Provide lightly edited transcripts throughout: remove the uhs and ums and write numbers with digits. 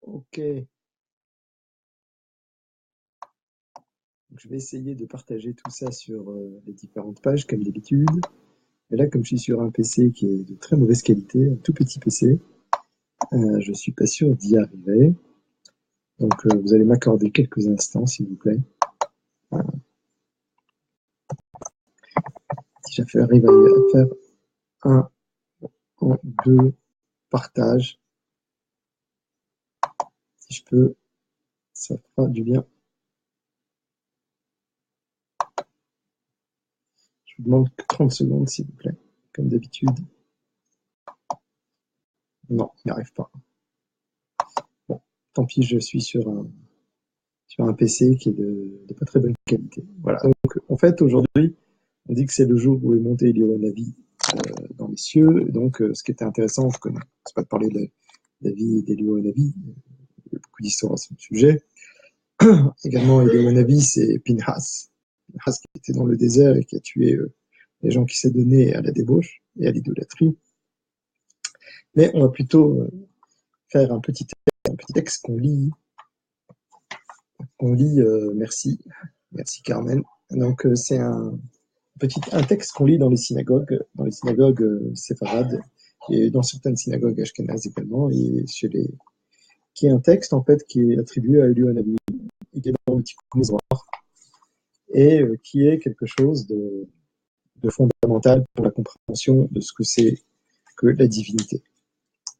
Ok, donc, je vais essayer de partager tout ça sur les différentes pages comme d'habitude. Et là, comme je suis sur un PC qui est de très mauvaise qualité, un tout petit PC, je suis pas sûr d'y arriver. Donc vous allez m'accorder quelques instants, s'il vous plaît. Voilà. Si j'arrive à faire un, deux partages, si je peux, ça fera du bien. Je vous demande 30 secondes, s'il vous plaît, comme d'habitude. Non, il n'y arrive pas. Bon, tant pis, je suis sur un PC qui est de pas très bonne qualité. Voilà. Donc, en fait, aujourd'hui, on dit que c'est le jour où est monté Eliyahu Hanavi dans les cieux. Donc, ce qui était intéressant, je connais, c'est pas de parler de la vie d'Eliyahu Hanavi, il y a beaucoup d'histoires à ce sujet. Également, Eliyahu Hanavi, c'est Pinhas. Pinhas qui était dans le désert et qui a tué les gens qui s'est donné à la débauche et à l'idolâtrie. Mais on va plutôt faire un petit texte qu'on lit. Merci Carmen. Donc c'est un texte qu'on lit dans les synagogues séfarades et dans certaines synagogues ashkénazes également, et qui est un texte en fait qui est attribué à Eliyahu Hanavi, qui est dans le Tikkun Zohar, et qui est quelque chose de fondamental pour la compréhension de ce que c'est que la divinité.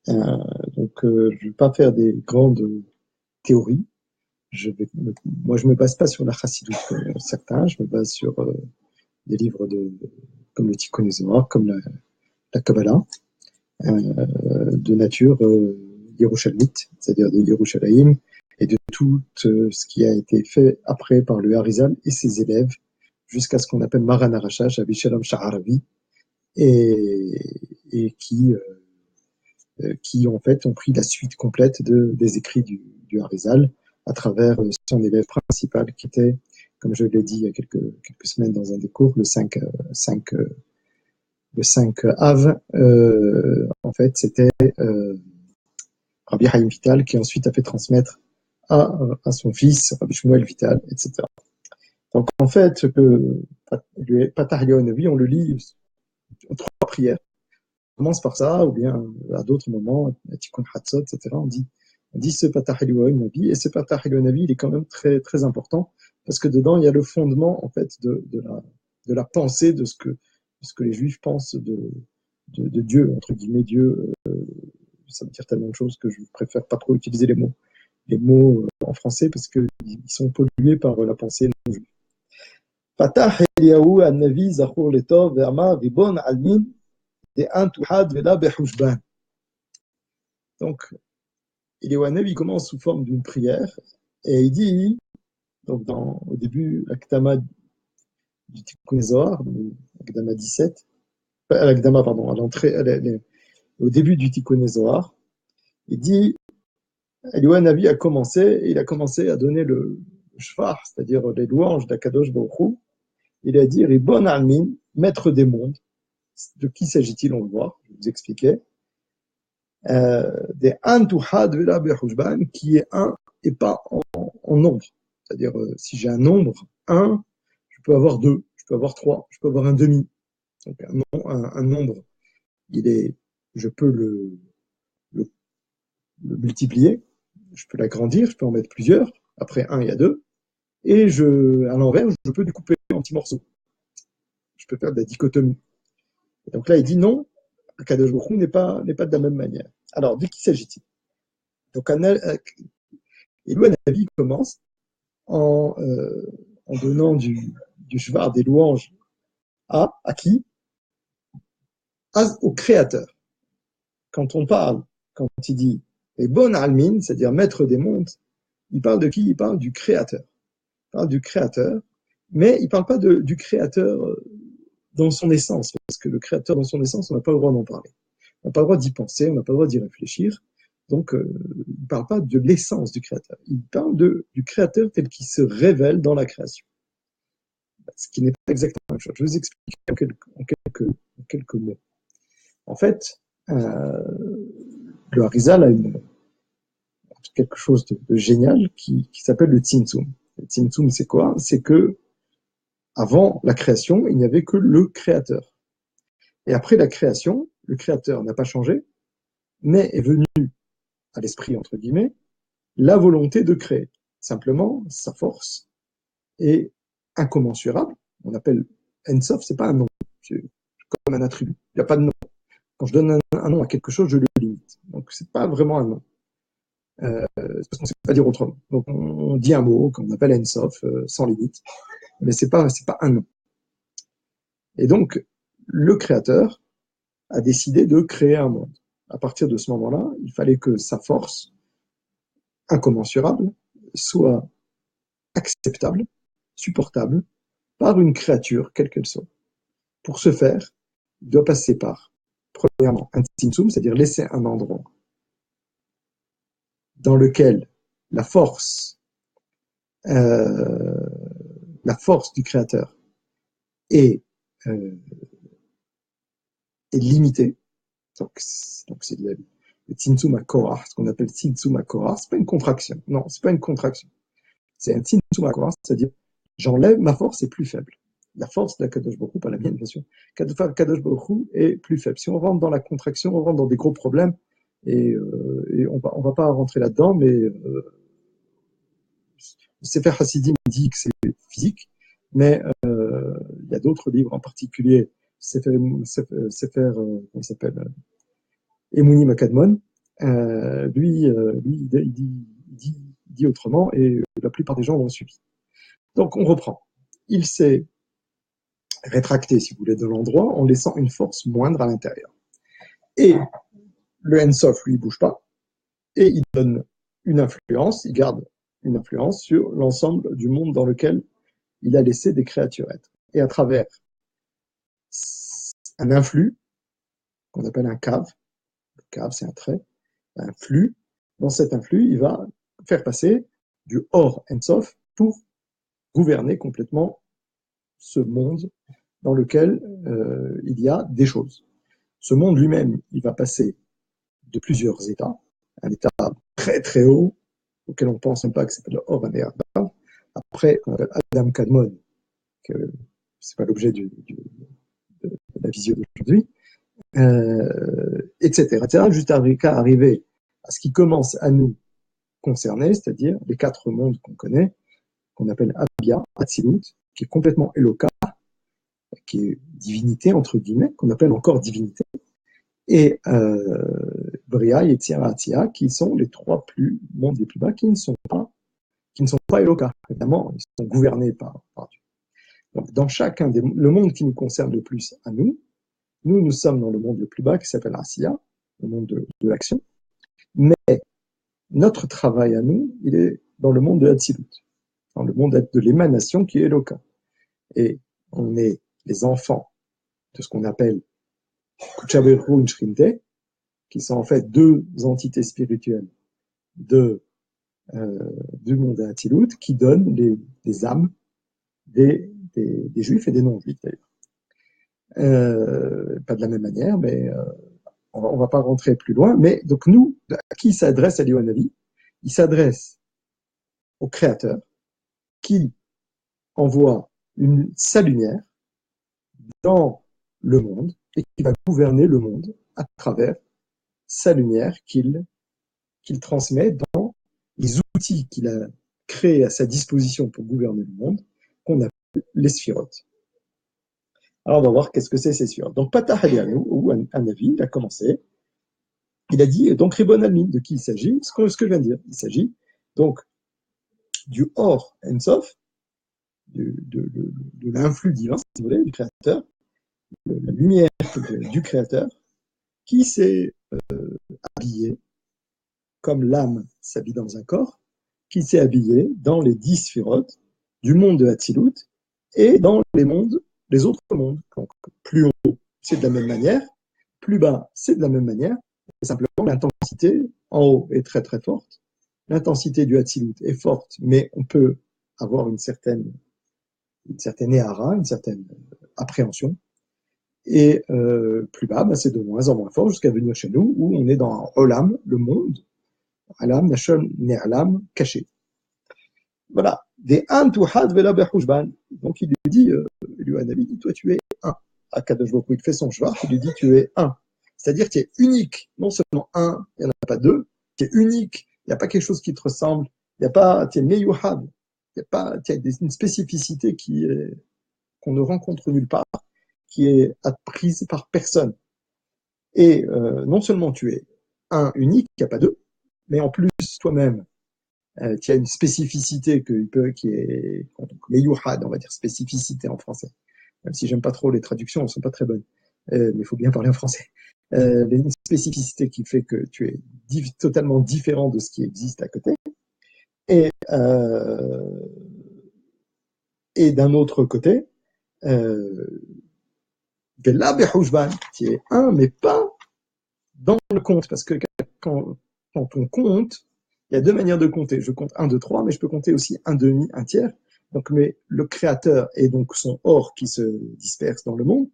Donc je ne vais pas faire des grandes théories. Moi, je me base pas sur la chassidoute comme certains, je me base sur des livres comme le Tikkun Zohar, comme la Kabbalah, de nature yerushalmite, c'est-à-dire de Yerushalayim, et de tout ce qui a été fait après par le Harizal et ses élèves, jusqu'à ce qu'on appelle Maran Arashash, Rabbi Shalom Sha'aravi, et qui en fait ont pris la suite complète des écrits du Harizal à travers son élève principal qui était, comme je l'ai dit il y a quelques semaines dans un des cours, le 5 Av, en fait c'était Rabbi Chaim Vital, qui ensuite a fait transmettre à son fils, Rabbi Shmuel Vital, etc. Donc en fait, le Patah Eliyahu Hanavi, on le lit en 3 prières. On commence par ça, ou bien à d'autres moments, à Tikkun Hatzot, etc. On dit ce Patah Eliyahu Hanavi, et ce Patah Eliyahu Hanavi, il est quand même très, très important, parce que dedans, il y a le fondement, en fait, de la pensée de ce que les Juifs pensent de Dieu, entre guillemets, Dieu. Ça veut dire tellement de choses que je préfère pas trop utiliser les mots en français parce qu'ils sont pollués par la pensée non juive. Patah Eliyahu Hanavi Zachor Letov Ve'amar Ribon Almin De'an Tuhad Ve'la Behushban. Donc, Eliyahu Hanavi commence sous forme d'une prière et il dit, donc au début, l'Akdama du Tikkun Zohar, l'Akdama 17, l'Akdama, pardon, à l'entrée, au début du Tikkun Zohar, il dit Eliyahu Hanavi a commencé à donner le shfar, c'est-à-dire les louanges d'Akadosh Baruch Hu. Il a dit Ribon Almin, maître des mondes. De qui s'agit-il? On va voir, je vais vous expliquer. Des Antuhad Vela Behushban, qui est un et pas en nombre. C'est-à-dire, si j'ai un nombre 1, je peux avoir 2, je peux avoir 3, je peux avoir un demi. Donc un nombre, je peux le multiplier, je peux l'agrandir, je peux en mettre plusieurs. Après 1, il y a 2. Et à l'envers, je peux découper en petits morceaux. Je peux faire de la dichotomie. Et donc là, il dit non, Akadosh Baruch Hu n'est pas de la même manière. Alors, de qui s'agit-il? Donc, Eliyahu Hanavi commence en donnant du shvar, des louanges à qui? Au Créateur. Quand il dit et bon almin, c'est-à-dire maître des mondes, il parle de qui? Il parle du Créateur. Il parle du Créateur, mais il ne parle pas du Créateur dans son essence, parce que le Créateur dans son essence, on n'a pas le droit d'en parler. On n'a pas le droit d'y penser, on n'a pas le droit d'y réfléchir. Donc, il ne parle pas de l'essence du Créateur. Il parle du Créateur tel qu'il se révèle dans la création. Ce qui n'est pas exactement la même chose. Je vais vous expliquer en quelques mots. En fait, le Harizal a quelque chose de génial qui s'appelle le Tzimtzum. Le Tzimtzum, c'est quoi? C'est que avant la création, il n'y avait que le créateur. Et après la création, le créateur n'a pas changé, mais est venu à l'esprit, entre guillemets, la volonté de créer. Simplement, sa force est incommensurable. On appelle Ensof, c'est pas un nom, c'est comme un attribut. Il n'y a pas de nom. Quand je donne un nom à quelque chose, je le limite. Donc, c'est pas vraiment un nom. Parce qu'on ne sait pas dire autrement. Donc, on dit un mot qu'on appelle Ensof, sans limite, mais c'est pas un nom. Et donc, le créateur a décidé de créer un monde. À partir de ce moment-là, il fallait que sa force, incommensurable, soit acceptable, supportable, par une créature, quelle qu'elle soit. Pour ce faire, il doit passer par, premièrement, un tzimtzum, c'est-à-dire laisser un endroit dans lequel la force du créateur est limitée. Donc c'est le tzimtzum HaKorach, ce qu'on appelle tzimtzum HaKorach, c'est pas une contraction. Non, c'est pas une contraction. C'est un tzimtzum HaKorach, c'est-à-dire j'enlève ma force est plus faible. La force de la Kadosh Baruch Hu, pas la mienne, bien sûr. Kadosh Baruch Hu est plus faible. Si on rentre dans la contraction, on rentre dans des gros problèmes, et on va pas rentrer là-dedans, mais Sefer Hasidim dit que c'est physique, mais il y a d'autres livres, en particulier Sefer comment il s'appelle, Emuni Makadmon, lui il dit autrement, et la plupart des gens l'ont suivi. Donc on reprend. Il s'est rétracté, si vous voulez, de l'endroit en laissant une force moindre à l'intérieur. Et le Ensof, lui, il bouge pas, et il donne une influence, il garde une influence sur l'ensemble du monde dans lequel il a laissé des créatures être. Et à travers un influx, qu'on appelle un cave, le cave c'est un trait, un flux, dans cet influx, il va faire passer du Or Ensof pour gouverner complètement ce monde dans lequel il y a des choses. Ce monde lui-même, il va passer de plusieurs états, un état très très haut, auquel on ne pense même pas, que c'est le Or Adam. Après, on appelle Adam Kadmon, que c'est pas l'objet de la visio d'aujourd'hui, etc. Juste à arriver à ce qui commence à nous concerner, c'est-à-dire les 4 mondes qu'on connaît, qu'on appelle Abia, Atzilut, qui est complètement Eloka, qui est divinité, entre guillemets, qu'on appelle encore divinité, et Bria, Yetzirah, Atia, qui sont les 3 mondes les plus bas, qui ne sont pas Eloka. Évidemment, ils sont gouvernés par Dieu. Donc, dans chacun le monde qui nous concerne le plus à nous sommes dans le monde le plus bas, qui s'appelle Asiya, le monde de l'action, mais notre travail à nous, il est dans le monde de Hatzilut, dans le monde de l'émanation qui est Eloka. Et on est les enfants de ce qu'on appelle Kuchaberu et Shrinte, qui sont en fait 2 entités spirituelles du monde de Hatzilut, qui donnent les âmes des juifs et des non-juifs d'ailleurs. Pas de la même manière, mais on va pas rentrer plus loin. Mais donc nous, à qui s'adresse Eliyahu Hanavi? Il s'adresse au Créateur qui envoie sa lumière dans le monde et qui va gouverner le monde à travers sa lumière qu'il transmet dans les outils qu'il a créés à sa disposition pour gouverner le monde, qu'on appelle les sphirotes. Alors on va voir qu'est-ce que c'est ces sphirotes. Donc Patah Eliyahu, ou Hanavi, il a commencé, il a dit donc Ribon Almin, de qui il s'agit? Ce que je viens de dire, il s'agit donc du Or Ensof, de l'influx divin, si vous voulez, du Créateur, la lumière du Créateur, qui s'est habillé, comme l'âme s'habille dans un corps, qui s'est habillé dans les 10 sphirotes du monde de Hatzilut et dans les autres mondes. Donc, plus haut, c'est de la même manière, plus bas, c'est de la même manière, et simplement l'intensité en haut est très très forte. L'intensité du Hatzilut est forte, mais on peut avoir une certaine éhara, une certaine appréhension. Et plus bas, c'est de moins en moins fort jusqu'à venir chez nous, où on est dans Olam, le monde Alam, Nashon, Ne'alam, caché. Voilà. Des Antuhad Vela Behushban. Donc il lui dit, lui a dit, toi tu es un. Akadosh Baruch Hu, il fait son shvach, il lui dit, tu es un. C'est-à-dire que tu es unique. Non seulement un, il n'y en a pas deux, tu es unique. Il n'y a pas quelque chose qui te ressemble. Il n'y a pas, tu es Meyuhad. Il y a pas, tu as une spécificité qu'on ne rencontre nulle part, qui est apprise par personne. Et non seulement tu es un unique, il n'y a pas deux, mais en plus toi-même, tu as une spécificité qui est meyuhad, on va dire spécificité en français. Même si j'aime pas trop les traductions, elles sont pas très bonnes, mais il faut bien parler en français. Une spécificité qui fait que tu es totalement différent de ce qui existe à côté. Et d'un autre côté, Bella Behoujban, qui est un, mais pas dans le compte, parce que quand on compte, il y a deux manières de compter. Je compte 1, 2, 3, mais je peux compter aussi un demi, un tiers. Donc, mais le créateur et donc son or qui se disperse dans le monde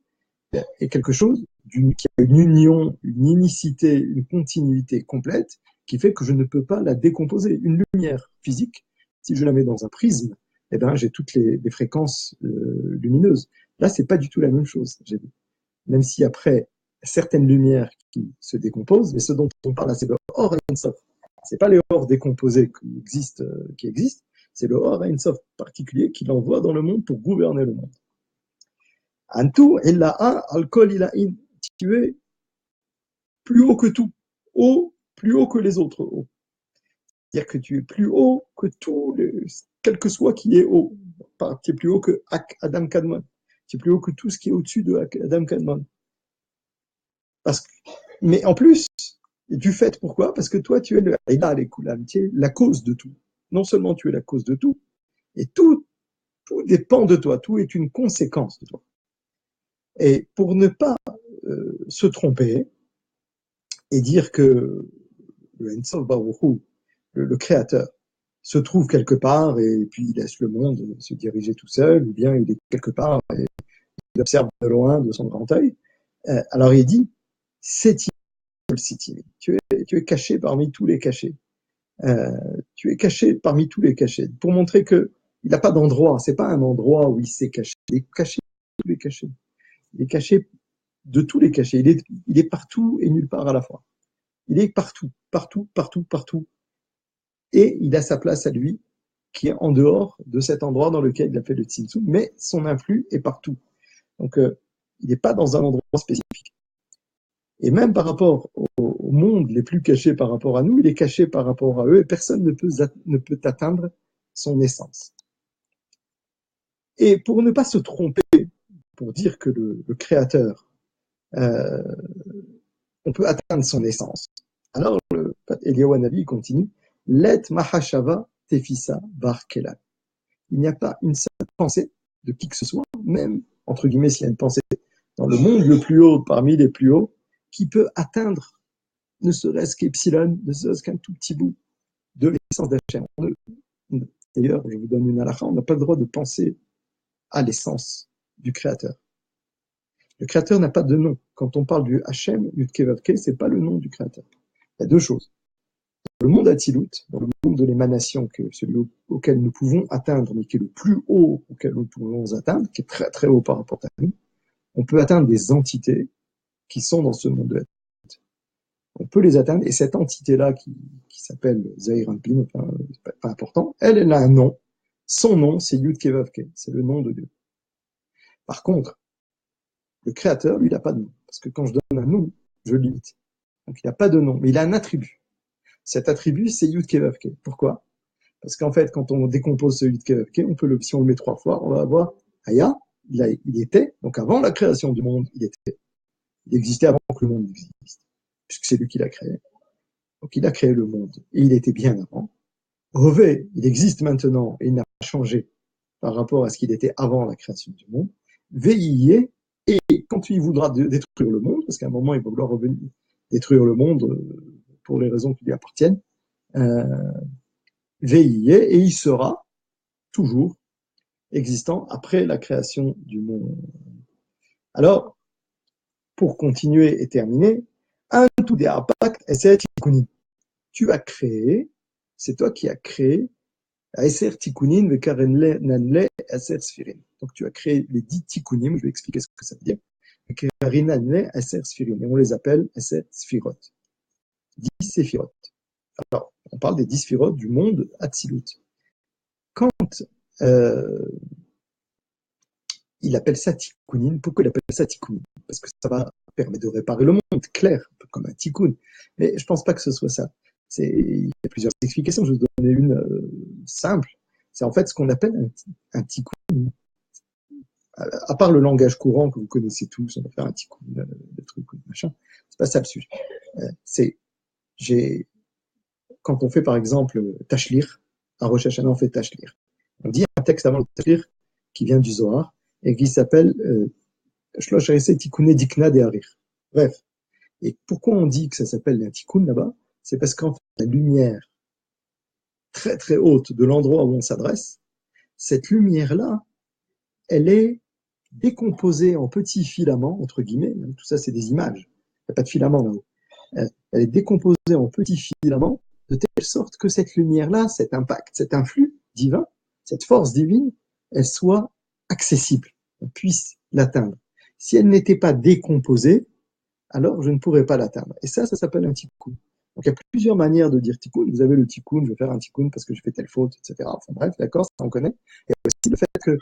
est quelque chose qui a une union, une unicité, une continuité complète qui fait que je ne peux pas la décomposer. Une lumière physique, si je la mets dans un prisme, eh ben, j'ai toutes les fréquences lumineuses. Là, c'est pas du tout la même chose. Même si après, certaines lumières qui se décomposent, mais ce dont on parle là, c'est le Or Ein Sof. C'est pas les Or décomposés qui existent, c'est le Or Ein Sof particulier qu'il envoie dans le monde pour gouverner le monde. Antu illa'a al-kol illa'in. Tu es plus haut que tout, plus haut que les autres hauts. C'est-à-dire que tu es plus haut que quel que soit qui est haut. Tu es plus haut que Adam Kadmon. Tu es plus haut que tout ce qui est au-dessus de Adam Kadmon. Mais en plus, du fait, pourquoi? Parce que toi, tu es le Ila Alekulam, tu es la cause de tout. Non seulement tu es la cause de tout, et tout dépend de toi, tout est une conséquence de toi. Et pour ne pas se tromper et dire que le Ensof Baruch Hu, le créateur, se trouve quelque part et puis il laisse le monde se diriger tout seul, ou bien il est quelque part et il observe de loin de son grand œil, alors il dit, tu es caché parmi tous les cachés. Tu es caché parmi tous les cachets. Pour montrer que il n'a pas d'endroit, c'est pas un endroit où il s'est caché. Il est caché de tous les cachets. Il est caché de tous les cachets. Il est partout et nulle part à la fois. Il est partout, partout, partout, partout. Et il a sa place à lui, qui est en dehors de cet endroit dans lequel il a fait le tzimtzum, mais son influx est partout. Donc, il n'est pas dans un endroit spécifique. Et même par rapport au monde les plus cachés par rapport à nous, il est caché par rapport à eux et personne ne peut atteindre son essence. Et pour ne pas se tromper, pour dire que le créateur, on peut atteindre son essence. Alors, Eliyahu Hanavi continue, Let Mahashava Tefisa Bar Kelan. Il n'y a pas une seule pensée de qui que ce soit, même, entre guillemets, s'il y a une pensée dans le monde le plus haut, parmi les plus hauts, qui peut atteindre ne serait-ce qu'Epsilon, ne serait-ce qu'un tout petit bout de l'essence d'Hachem. D'ailleurs, je vous donne une halakha, on n'a pas le droit de penser à l'essence du Créateur. Le Créateur n'a pas de nom. Quand on parle du Hachem, Yudke Vavke, c'est pas le nom du Créateur. Il y a deux choses. Dans le monde Atzilut, dans le monde de l'émanation, celui auquel nous pouvons atteindre, mais qui est le plus haut auquel nous pouvons atteindre, qui est très très haut par rapport à nous, on peut atteindre des entités qui sont dans ce monde de Atzilut. On peut les atteindre, et cette entité-là qui s'appelle Zahir Anpin, enfin, c'est pas important, elle a un nom. Son nom, c'est Yud Kevavke, c'est le nom de Dieu. Par contre, le Créateur, lui, il n'a pas de nom. Parce que quand je donne un nom, je le limite. Donc il n'a pas de nom, mais il a un attribut. Cet attribut, c'est Yud Kevavke. Pourquoi? Parce qu'en fait, quand on décompose ce Yud Kevavke, si on le met 3 fois, on va avoir Aya, il était, donc avant la création du monde, il était. Il existait avant que le monde existe, puisque c'est lui qui l'a créé. Donc il a créé le monde, et il était bien avant. Rové, il existe maintenant, et il n'a pas changé par rapport à ce qu'il était avant la création du monde. Veillez, et quand il voudra détruire le monde, parce qu'à un moment il va vouloir revenir détruire le monde pour les raisons qui lui appartiennent, veillez, et il sera toujours existant après la création du monde. Alors, pour continuer et terminer, un tout des impact, et c'est tu as créé, c'est toi qui as créé Aser Tikkunin Vekarenle Nanle Aser Sfirin. Donc tu as créé les 10 Tikkunim, je vais expliquer ce que ça veut dire. Vekarin Nanle Aser Sfirin. Et on les appelle Aser Sfirot. 10 Séphirot. Alors, on parle des 10 Sfirot du monde Hatzilut. Quand il appelle ça Tikkunin, pourquoi il appelle ça Tikkunin? Parce que ça va permettre de réparer le monde, clair, un peu comme un Tikkun. Mais je ne pense pas que ce soit ça. Il y a plusieurs explications, je vais vous donner une simple. C'est en fait ce qu'on appelle un Tikkun. À part le langage courant que vous connaissez tous, on va faire un Tikkun, le truc, machin. C'est pas ça le sujet. Quand on fait par exemple Tashlir, à Rosh Hashanah on fait Tashlir. On dit un texte avant le Tashlir qui vient du Zohar et qui s'appelle Shlosh Haresei Tikkuné Dikna de Harir. Bref. Et pourquoi on dit que ça s'appelle un Tikkun là-bas? C'est parce qu'en fait, la lumière très très haute de l'endroit où on s'adresse, cette lumière-là, elle est décomposée en petits filaments, entre guillemets, tout ça c'est des images, il n'y a pas de filaments là-haut. Elle est décomposée en petits filaments de telle sorte que cette lumière-là, cet impact, cet influx divin, cette force divine, elle soit accessible, on puisse l'atteindre. Si elle n'était pas décomposée, alors je ne pourrais pas l'atteindre. Et ça s'appelle un tikkun. Donc il y a plusieurs manières de dire tikkun. Vous avez le tikkun, je vais faire un tikkun parce que je fais telle faute, etc. Enfin bref, d'accord, ça on connaît. Il y a aussi le fait que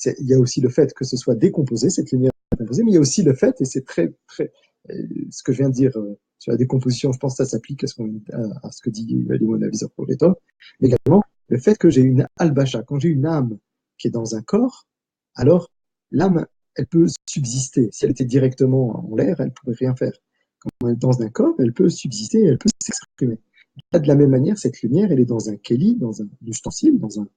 il y a aussi le fait que ce soit décomposé, cette lumière décomposée, mais il y a aussi le fait, et c'est très, très, ce que je viens de dire sur la décomposition, je pense que ça s'applique à ce que dit Limon Avisor pour les temps, mais également le fait que j'ai une albacha, quand j'ai une âme qui est dans un corps, alors l'âme, elle peut subsister. Si elle était directement en l'air, elle ne pourrait rien faire. Quand elle est dans un corps, elle peut subsister, elle peut s'exprimer. De la même manière, cette lumière, elle est dans un keli, dans un ustensile, dans un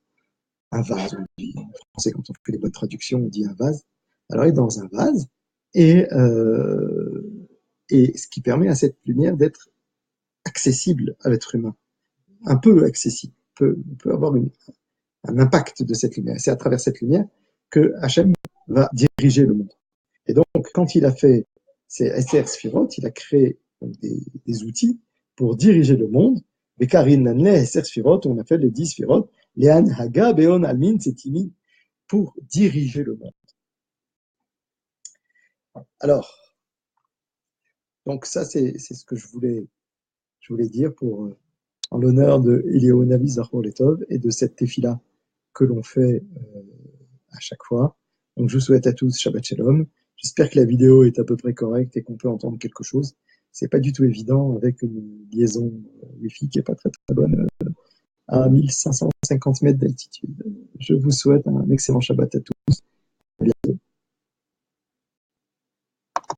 vase. On dit, en français, quand on fait les bonnes traductions, on dit un vase. Alors, elle est dans un vase, et ce qui permet à cette lumière d'être accessible à l'être humain. Un peu accessible. On peut avoir un impact de cette lumière. C'est à travers cette lumière que Hachem va diriger le monde. Et donc, quand il a fait ces Eser Sfirot, il a créé des outils pour diriger le monde. Bekarin Nanle Eser Sfirot, on a fait les 10 Sfirot, Lehan Haga Beon Almin Setimi, pour diriger le monde. Alors, donc ça c'est ce que je voulais dire en l'honneur de Eliyahu Navi Zachor Letov et de cette tefila que l'on fait à chaque fois. Donc je vous souhaite à tous Shabbat Shalom. J'espère que la vidéo est à peu près correcte et qu'on peut entendre quelque chose. C'est pas du tout évident avec une liaison Wi-Fi qui est pas très très bonne à 1550 mètres d'altitude. Je vous souhaite un excellent Shabbat à tous.